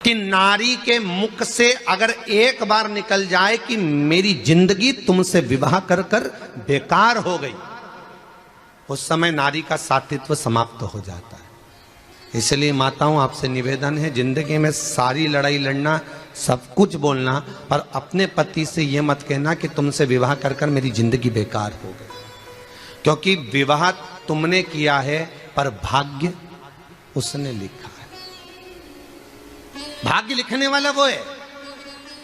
कि नारी के मुख से अगर एक बार निकल जाए कि मेरी जिंदगी तुमसे विवाह कर कर बेकार हो गई, उस समय नारी का साथित्व समाप्त हो जाता है। इसलिए माताओं, आपसे निवेदन है, जिंदगी में सारी लड़ाई लड़ना, सब कुछ बोलना, पर अपने पति से यह मत कहना कि तुमसे विवाह कर कर मेरी जिंदगी बेकार हो गई, क्योंकि विवाह तुमने किया है पर भाग्य उसने लिखा है। भाग्य लिखने वाला वो है।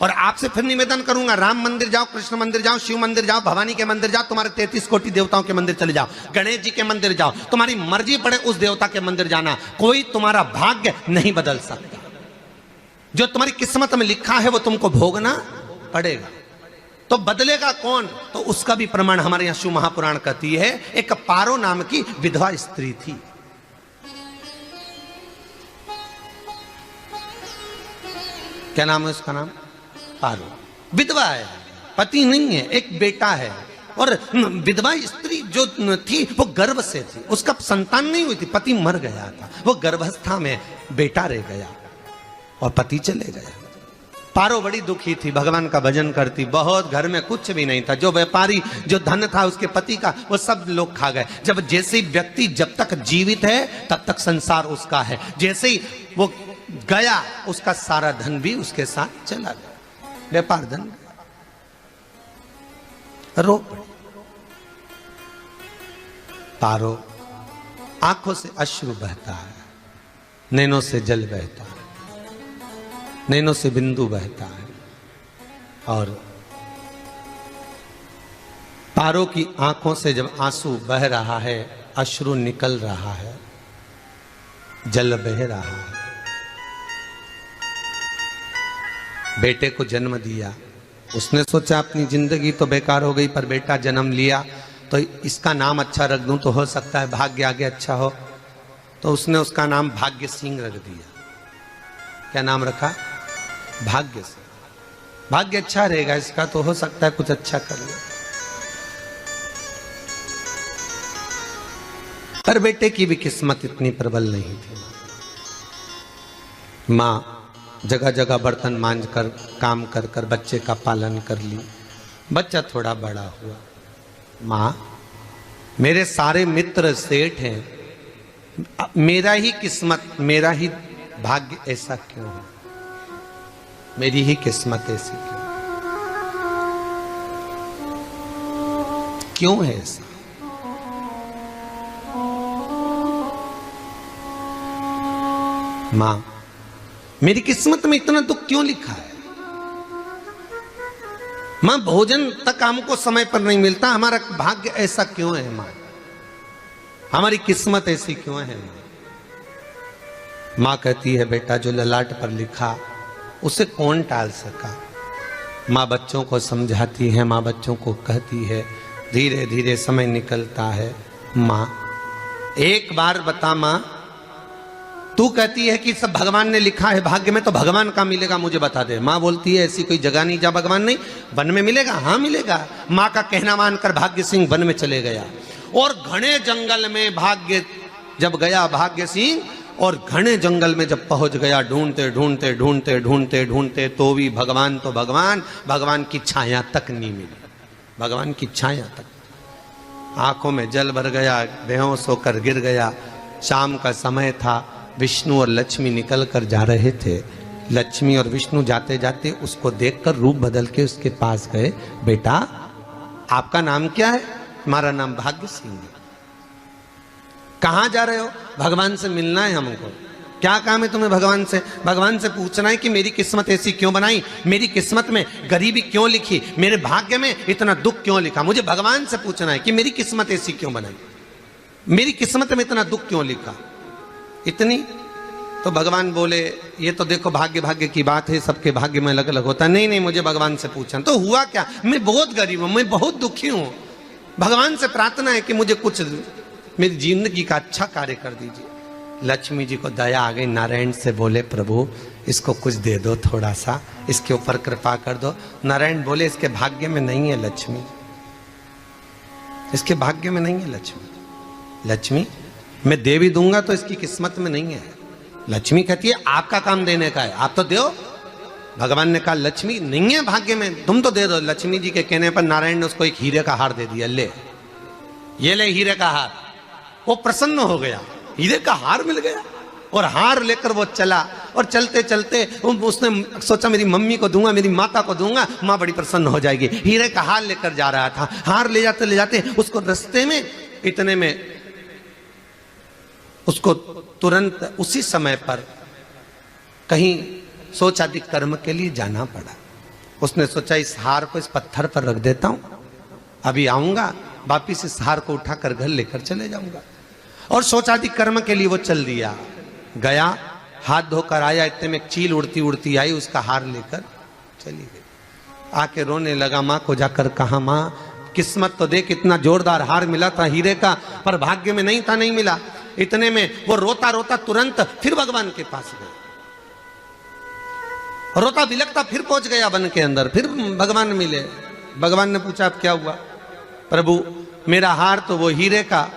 और आपसे फिर निवेदन करूंगा, राम मंदिर जाओ, कृष्ण मंदिर जाओ, शिव मंदिर जाओ, भवानी के मंदिर जाओ, तुम्हारे 33 कोटि देवताओं के मंदिर चले जाओ, गणेश जी के मंदिर जाओ, तुम्हारी मर्जी पड़े उस देवता के मंदिर जाना, कोई तुम्हारा भाग्य नहीं बदल सकता। जो तुम्हारी किस्मत में लिखा है वो तुमको भोगना पड़ेगा। तो बदलेगा कौन? तो उसका भी प्रमाण हमारे यहां शिव महापुराण कहती है। एक पारो नाम की विधवा स्त्री थी। क्या नाम है उसका? नाम पारो। विधवा है, पति नहीं है, एक बेटा है। और विधवा स्त्री जो थी वो गर्भ से थी, उसका संतान नहीं हुई थी, पति मर गया था, वो गर्भावस्था में बेटा रह गया और पति चले गया। पारो बड़ी दुखी थी, भगवान का भजन करती बहुत, घर में कुछ भी नहीं था, जो व्यापारी जो धन था उसके पति का वो सब लोग खा गए। जब जैसे ही व्यक्ति जब तक जीवित है तब तक संसार उसका है, जैसे ही वो गया उसका सारा धन भी उसके साथ चला गया, व्यापार धन रो पड़ी। पारो आंखों से अश्रु बहता है, नैनों से जल बहता है, नैनों से बिंदु बहता है। और पारो की आंखों से जब आंसू बह रहा है, अश्रु निकल रहा है, जल बह रहा है, बेटे को जन्म दिया, उसने सोचा अपनी जिंदगी तो बेकार हो गई, पर बेटा जन्म लिया तो इसका नाम अच्छा रख दूं तो हो सकता है भाग्य आगे अच्छा हो। तो उसने उसका नाम भाग्य सिंह रख दिया। क्या नाम रखा? भाग्य सिंह। भाग्य अच्छा रहेगा इसका, तो हो सकता है कुछ अच्छा कर ले। पर बेटे की भी किस्मत इतनी प्रबल नहीं थी। मां जगह जगह बर्तन मांझ कर काम कर कर बच्चे का पालन कर ली। बच्चा थोड़ा बड़ा हुआ, मां मेरे सारे मित्र सेठ हैं, मेरा ही किस्मत, मेरा ही भाग्य ऐसा क्यों है, मेरी ही किस्मत ऐसी क्यों है ऐसा? मां मेरी किस्मत में इतना दुख क्यों लिखा है? मां भोजन तक हमको समय पर नहीं मिलता, हमारा भाग्य ऐसा क्यों है? मां हमारी किस्मत ऐसी क्यों है? मां कहती है बेटा जो ललाट पर लिखा उसे कौन टाल सका। मां बच्चों को समझाती है, मां बच्चों को कहती है, धीरे धीरे समय निकलता है। मां एक बार बता, मां तू कहती है कि सब भगवान ने लिखा है भाग्य में, तो भगवान का मिलेगा मुझे बता दे। मां बोलती है ऐसी कोई जगह नहीं जहां भगवान नहीं, वन में मिलेगा। हाँ मिलेगा। मां का कहना मानकर भाग्य सिंह वन में चले गया और घने जंगल में भाग्य जब गया, भाग्य सिंह और घने जंगल में जब पहुंच गया, ढूंढते ढूंढते ढूंढते ढूंढते ढूंढते तो भी भगवान तो भगवान, भगवान की छाया तक नहीं मिली। भगवान की छाया तक, आंखों में जल भर गया, बेहोश होकर गिर गया। शाम का समय था, विष्णु और लक्ष्मी निकल कर जा रहे थे। लक्ष्मी और विष्णु जाते जाते उसको देखकर रूप बदल के उसके पास गए। बेटा आपका नाम क्या है? हमारा नाम भाग्य सिंह है। कहाँ जा रहे हो? भगवान से मिलना है हमको। क्या काम है तुम्हें भगवान से? भगवान से पूछना है कि मेरी किस्मत ऐसी क्यों बनाई, मेरी किस्मत में गरीबी क्यों लिखी, मेरे भाग्य में इतना दुख क्यों लिखा। मुझे भगवान से पूछना है कि मेरी किस्मत ऐसी क्यों बनाई, मेरी किस्मत में इतना दुख क्यों लिखा। इतनी तो भगवान बोले ये तो देखो भाग्य भाग्य की बात है, सबके भाग्य में अलग अलग होता है। नहीं नहीं, मुझे भगवान से पूछना। तो हुआ क्या? मैं बहुत गरीब हूं, मैं बहुत दुखी हूं, भगवान से प्रार्थना है कि मुझे कुछ मेरी जिंदगी का अच्छा कार्य कर दीजिए। लक्ष्मी जी को दया आ गई, नारायण से बोले प्रभु इसको कुछ दे दो, थोड़ा सा इसके ऊपर कृपा कर दो। नारायण बोले इसके भाग्य में नहीं है लक्ष्मी, इसके भाग्य में नहीं है लक्ष्मी। लक्ष्मी मैं देवी दूंगा तो इसकी किस्मत में नहीं है। लक्ष्मी कहती है आपका काम देने का है, आप तो दो। भगवान ने कहा लक्ष्मी नहीं है भाग्य में, तुम तो दे दो। लक्ष्मी जी के कहने पर नारायण ने उसको एक हीरे का हार दे दिया, ले ये ले हीरे का हार। वो प्रसन्न हो गया, हीरे का हार मिल गया। और हार लेकर वो चला, और चलते चलते उसने सोचा मेरी मम्मी को दूंगा, मेरी माता को दूंगा, माँ बड़ी प्रसन्न हो जाएगी। हीरे का हार लेकर जा रहा था। हार ले जाते उसको रास्ते में इतने में उसको तुरंत उसी समय पर कहीं सोचादि कर्म के लिए जाना पड़ा। उसने सोचा इस हार को इस पत्थर पर रख देता हूं, अभी आऊंगा वापिस इस हार को उठाकर घर लेकर चले जाऊंगा। और सोचादि कर्म के लिए वो चल दिया। गया, हाथ धोकर आया, इतने में चील उड़ती उड़ती आई, उसका हार लेकर चली गई। आके रोने लगा, माँ को जाकर कहा माँ किस्मत तो देख, इतना जोरदार हार मिला था हीरे का, पर भाग्य में नहीं था, नहीं मिला। इतने में वो रोता रोता तुरंत फिर भगवान के पास गया, रोता बिलखता फिर पहुंच गया वन के अंदर। फिर भगवान मिले। भगवान ने पूछा अब क्या हुआ? प्रभु मेरा हार तो वो हीरे का,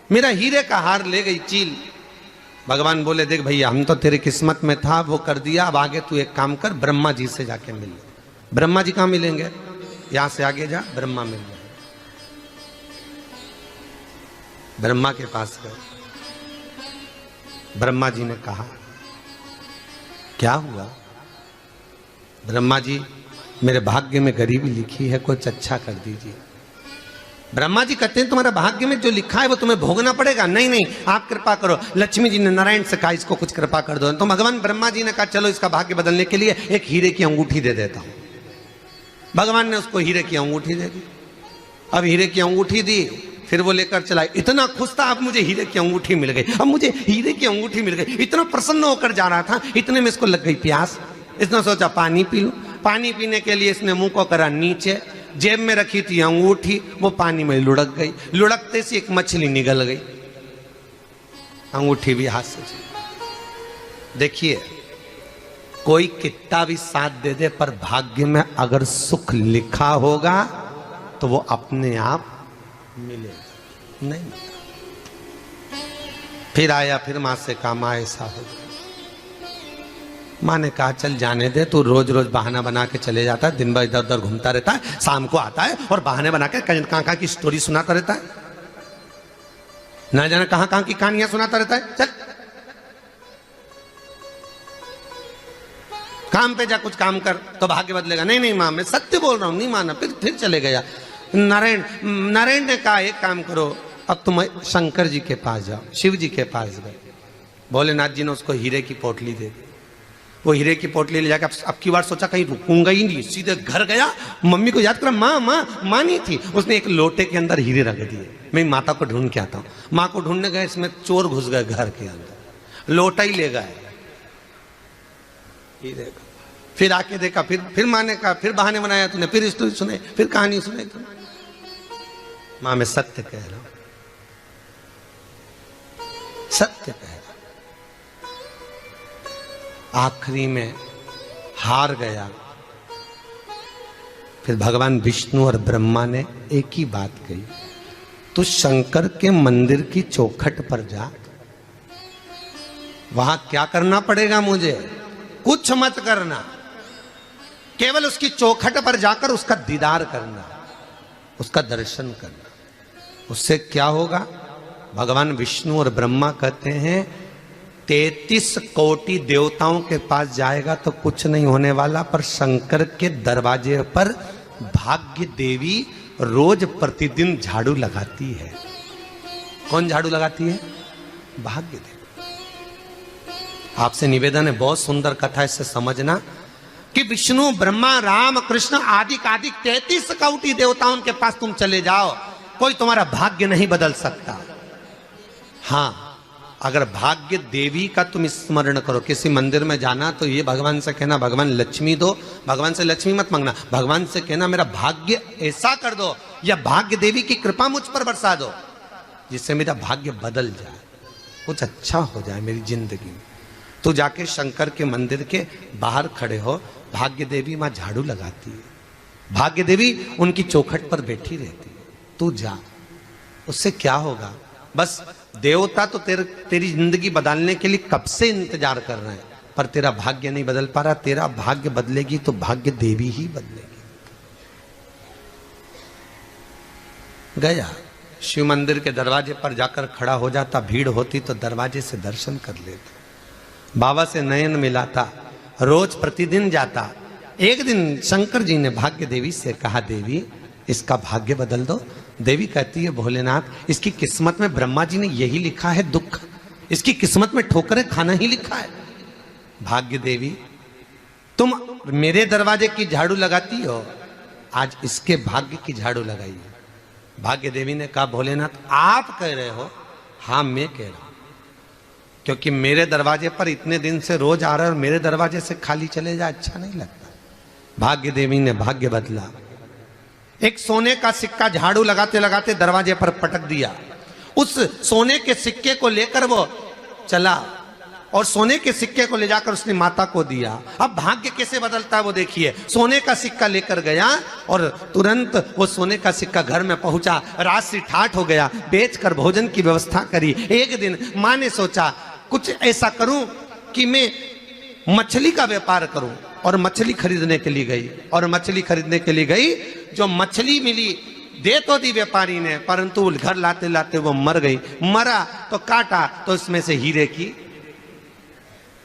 मेरा हीरे का हार ले गई चील। भगवान बोले देख भैया हम तो तेरी किस्मत में था, वो कर दिया, अब आगे तू एक काम कर, ब्रह्मा जी से जाके मिल। ब्रह्मा जी कहां मिलेंगे? यहां से आगे जा, ब्रह्मा मिल जाए। ब्रह्मा के पास गए। ब्रह्मा जी ने कहा क्या हुआ? ब्रह्मा जी मेरे भाग्य में गरीबी लिखी है, कुछ अच्छा कर दीजिए। ब्रह्मा जी कहते हैं तुम्हारा भाग्य में जो लिखा है वो तुम्हें भोगना पड़ेगा। नहीं नहीं आप कृपा करो। लक्ष्मी जी ने नारायण से कहा इसको कुछ कृपा कर दो। तो भगवान ब्रह्मा जी ने कहा चलो इसका भाग्य बदलने के लिए एक हीरे की अंगूठी दे देता हूं। भगवान ने उसको हीरे की अंगूठी दे दी। अब हीरे की अंगूठी दी, फिर वो लेकर चला। इतना खुश था अब मुझे हीरे की अंगूठी मिल गई, अब मुझे हीरे की अंगूठी मिल गई। इतना प्रसन्न होकर जा रहा था, इतने में इसको लग गई प्यास। इसने सोचा पानी पी लूं। पानी पीने के लिए इसने मुंह को करा नीचे, जेब में रखी थी अंगूठी, वो पानी में लुढ़क गई। लुढ़कते से एक मछली निगल गई, अंगूठी भी हाथ से। देखिए कोई कितना भी साथ दे दे, पर भाग्य में अगर सुख लिखा होगा तो वो अपने आप मिलेगा, नहीं मिलता। फिर आया, फिर मां से कहा मां ऐसा हो गया। मां ने कहा चल जाने दे, तू रोज रोज बहाना बना के चले जाता है, दिन भर इधर उधर घूमता रहता है, शाम को आता है और बहाने बना के कहाँ की स्टोरी सुनाता रहता है, ना जाने कहाँ की कहानियां सुनाता रहता है। चल काम पे जा, कुछ काम कर तो भाग्य बदलेगा। नहीं नहीं मां मैं सत्य बोल रहा हूं, नहीं माना। फिर चले गया। नारायण ने कहा एक काम करो, अब तुम शंकर जी के पास जाओ। शिव जी के पास गए। भोलेनाथ जी ने उसको हीरे की पोटली दे दी। वो हीरे की पोटली ले जाकर अब की बार सोचा कहीं रुकूंगा ही नहीं, सीधे घर गया। मम्मी को याद करा, माँ नहीं थी। उसने एक लोटे के अंदर हीरे रख दिए। मैं माता को ढूंढ के आता हूँ। माँ को ढूंढने गए, इसमें चोर घुस गए घर के अंदर, लोटा ही ले गए हीरे का। फिर आके देखा, फिर माँ ने कहा, फिर बहाने बनाया तूने, फिर स्टोरी सुने, फिर कहानी सुने तूने। माँ मैं सत्य कह रहा हूं, सत्य कह रहा हूं। आखिरी में हार गया। फिर भगवान विष्णु और ब्रह्मा ने एक ही बात कही, तू शंकर के मंदिर की चौखट पर जा। वहां क्या करना पड़ेगा मुझे? कुछ मत करना, केवल उसकी चौखट पर जाकर उसका दीदार करना, उसका दर्शन करना। उससे क्या होगा? भगवान विष्णु और ब्रह्मा कहते हैं 33 कोटि देवताओं के पास जाएगा तो कुछ नहीं होने वाला, पर शंकर के दरवाजे पर भाग्य देवी रोज प्रतिदिन झाड़ू लगाती है। कौन झाड़ू लगाती है? भाग्य देवी। आपसे निवेदन है, बहुत सुंदर कथा, इससे समझना कि विष्णु ब्रह्मा राम कृष्ण आदि 33 कोटि देवताओं के पास तुम चले जाओ, कोई तुम्हारा भाग्य नहीं बदल सकता। हाँ, अगर भाग्य देवी का तुम स्मरण करो, किसी मंदिर में जाना तो ये भगवान से कहना भगवान लक्ष्मी दो। भगवान से लक्ष्मी मत मांगना, भगवान से कहना मेरा भाग्य ऐसा कर दो, या भाग्य देवी की कृपा मुझ पर बरसा दो जिससे मेरा भाग्य बदल जाए, कुछ अच्छा हो जाए मेरी जिंदगी में। तो जाके शंकर के मंदिर के बाहर खड़े हो, भाग्य देवी मां झाड़ू लगाती है, भाग्य देवी उनकी चौखट पर बैठी रहती है। तू जा, उससे क्या होगा? बस देवता तो तेरी जिंदगी बदलने के लिए कब से इंतजार कर रहे हैं, पर तेरा भाग्य नहीं बदल पा रहा। तेरा भाग्य बदलेगी तो भाग्य देवी ही बदलेगी। गया शिव मंदिर के दरवाजे पर जाकर खड़ा हो जाता, भीड़ होती तो दरवाजे से दर्शन कर लेता, बाबा से नयन मिलाता, रोज प्रतिदिन जाता। एक दिन शंकर जी ने भाग्य देवी से कहा, देवी इसका भाग्य बदल दो। देवी कहती है, भोलेनाथ इसकी किस्मत में ब्रह्मा जी ने यही लिखा है दुख, इसकी किस्मत में ठोकरें खाना ही लिखा है। भाग्य देवी तुम मेरे दरवाजे की झाड़ू लगाती हो, आज इसके भाग्य की झाड़ू लगाइए। भाग्य देवी ने कहा, भोलेनाथ आप कह रहे हो? हाँ मैं कह रहा हूं, क्योंकि मेरे दरवाजे पर इतने दिन से रोज आ रहा है और मेरे दरवाजे से खाली चले जाए अच्छा नहीं लगता। भाग्य देवी ने भाग्य बदला। एक सोने का सिक्का झाड़ू लगाते लगाते दरवाजे पर पटक दिया। उस सोने के सिक्के को लेकर वो चला और सोने के सिक्के को ले जाकर उसने माता को दिया। अब भाग्य कैसे बदलता है वो देखिए। सोने का सिक्का लेकर गया और तुरंत वो सोने का सिक्का घर में पहुंचा। रात से ठाठ हो गया, बेचकर भोजन की व्यवस्था करी। एक दिन माँ ने सोचा कुछ ऐसा करूं कि मैं मछली का व्यापार करूं, और मछली खरीदने के लिए गई। और मछली खरीदने के लिए गई, जो मछली मिली दे तो दी व्यापारी ने, परंतु घर लाते लाते वो मर गई। मरा तो काटा तो इसमें से हीरे की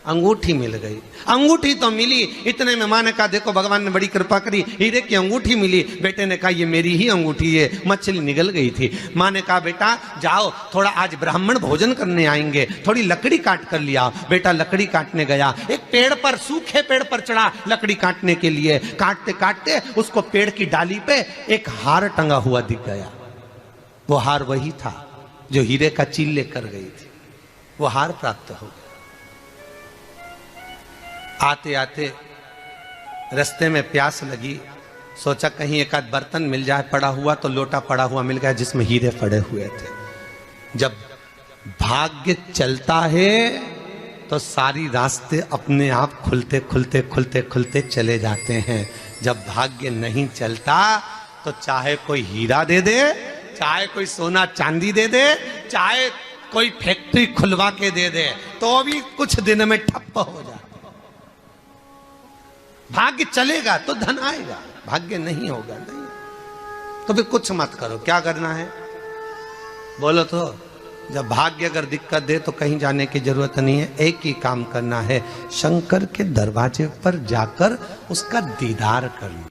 अंगूठी मिल गई। अंगूठी तो मिली, इतने में माँ ने कहा, देखो भगवान ने बड़ी कृपा करी, हीरे की अंगूठी मिली। बेटे ने कहा, ये मेरी ही अंगूठी है। मछली निगल गई थी। माँ ने कहा, बेटा जाओ, थोड़ा आज ब्राह्मण भोजन करने आएंगे, थोड़ी लकड़ी काट कर लिया। बेटा लकड़ी काटने गया, एक पेड़ पर, सूखे पेड़ पर चढ़ा लकड़ी काटने के लिए। काटते काटते उसको पेड़ की डाली पे एक हार टंगा हुआ दिख गया। वो हार वही था जो हीरे का चील लेकर गई थी। वो हार प्राप्त हो गया। आते आते रास्ते में प्यास लगी, सोचा कहीं एक आध बर्तन मिल जाए, पड़ा हुआ तो लोटा पड़ा हुआ मिल गया जिसमें हीरे पड़े हुए थे। जब भाग्य चलता है तो सारी रास्ते अपने आप खुलते खुलते खुलते खुलते चले जाते हैं। जब भाग्य नहीं चलता तो चाहे कोई हीरा दे दे, चाहे कोई सोना चांदी दे दे, चाहे कोई फैक्ट्री खुलवा के दे दे, तो भी कुछ दिन में ठप्प हो जाए। भाग्य चलेगा तो धन आएगा, भाग्य नहीं होगा नहीं। तो फिर कुछ मत करो। क्या करना है बोलो तो? जब भाग्य अगर दिक्कत दे तो कहीं जाने की जरूरत नहीं है। एक ही काम करना है, शंकर के दरवाजे पर जाकर उसका दीदार करना।